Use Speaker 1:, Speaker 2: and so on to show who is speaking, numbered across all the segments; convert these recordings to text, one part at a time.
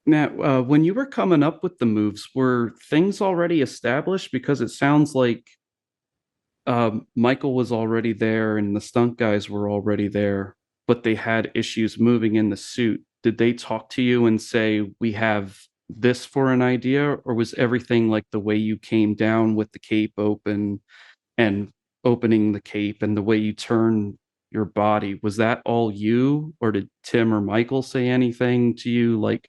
Speaker 1: Now, when you were coming up with the moves, were things already established? Because it sounds like Michael was already there and the stunt guys were already there, but they had issues moving in the suit. Did they talk to you and say, we have this for an idea? Or was everything like the way you came down with the cape open and opening the cape and the way you turn your body? Was that all you? Or did Tim or Michael say anything to you like,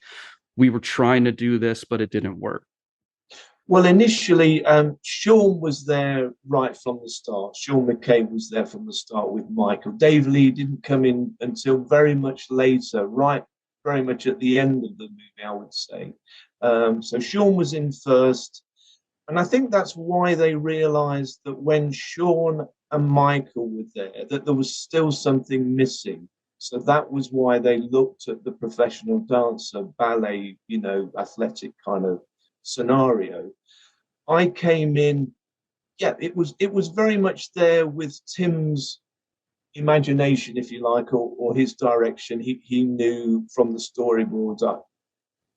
Speaker 1: we were trying to do this, but it didn't work?
Speaker 2: Well, initially, Sean was there right from the start. Sean McCabe was there from the start with Michael. Dave Lee didn't come in until very much later, right, very much at the end of the movie, I would say. So Sean was in first. And I think that's why they realized that when Sean and Michael were there, that there was still something missing. So that was why they looked at the professional dancer, ballet, athletic kind of scenario. I came in, yeah, it was very much there with Tim's imagination, if you like, or his direction. He knew from the storyboards.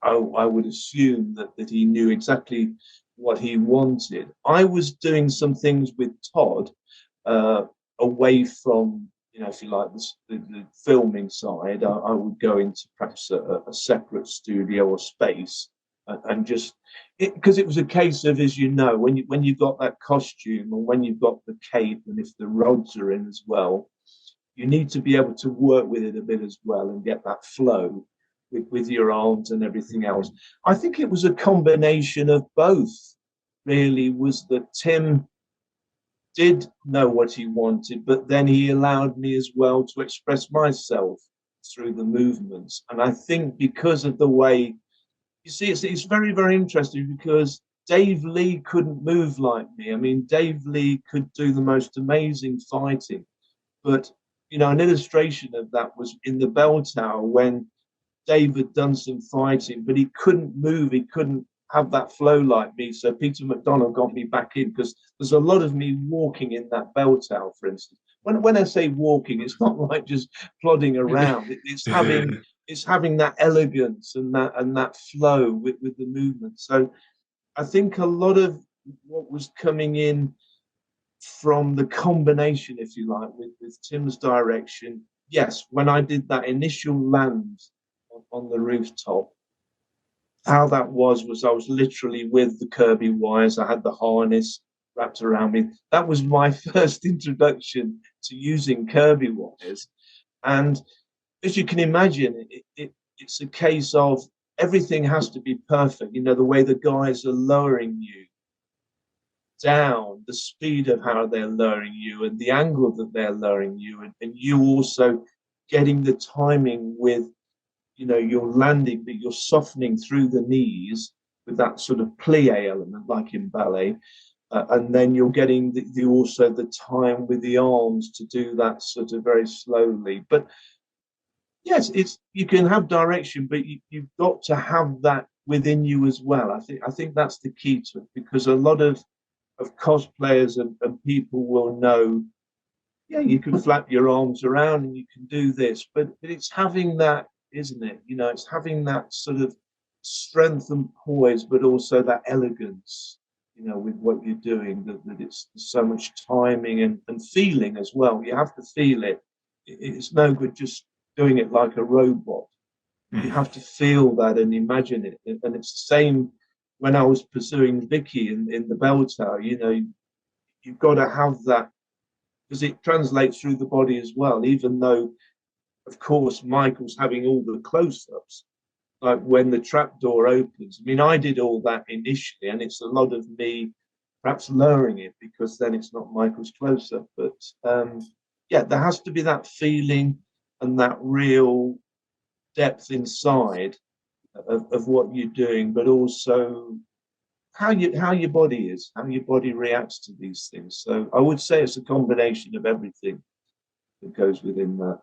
Speaker 2: I would assume that he knew exactly what he wanted. I was doing some things with Todd uh, away from, if you like, the filming side. I would go into perhaps a separate studio or space and just because it was a case of, as you know, when you've got that costume and when you've got the cape and if the rods are in as well, you need to be able to work with it a bit as well and get that flow with your arms and everything else. I think it was a combination of both, really, was that Tim did know what he wanted, but then he allowed me as well to express myself through the movements. And I think because of the way, you see, it's very, very interesting because Dave Lee couldn't move like me. I mean, Dave Lee could do the most amazing fighting, but an illustration of that was in the bell tower when Dave had done some fighting, but he couldn't move. He couldn't have that flow like me. So Peter McDonald got me back in because there's a lot of me walking in that bell tower, for instance. When I say walking, it's not like just plodding around. It's having that elegance and that flow with the movement. So I think a lot of what was coming in from the combination, if you like, with Tim's direction. Yes, when I did that initial land on the rooftop, how that was I was literally with the Kirby wires. I had the harness wrapped around me. That was my first introduction to using Kirby wires. And as you can imagine, it's a case of everything has to be perfect. The way the guys are lowering you down, the speed of how they're lowering you and the angle that they're lowering you, and you also getting the timing with, you're landing, but you're softening through the knees with that sort of plie element, like in ballet. And then you're getting also the time with the arms to do that sort of very slowly. But yes, you can have direction, but you've got to have that within you as well. I think that's the key to it because a lot of cosplayers and people will know, yeah, you can flap your arms around and you can do this, but it's having that, isn't it? It's having that sort of strength and poise, but also that elegance, with what you're doing, that it's so much timing and feeling as well. You have to feel it. It's no good just doing it like a robot. You have to feel that and imagine it. And it's the same when I was pursuing Vicky in the bell tower, you've got to have that because it translates through the body as well, even though, of course, Michael's having all the close ups, like when the trap door opens. I mean, I did all that initially, and it's a lot of me perhaps lowering it because then it's not Michael's close up. But yeah, there has to be that feeling and that real depth inside of what you're doing, but also how your body is, how your body reacts to these things. So I would say it's a combination of everything that goes within that.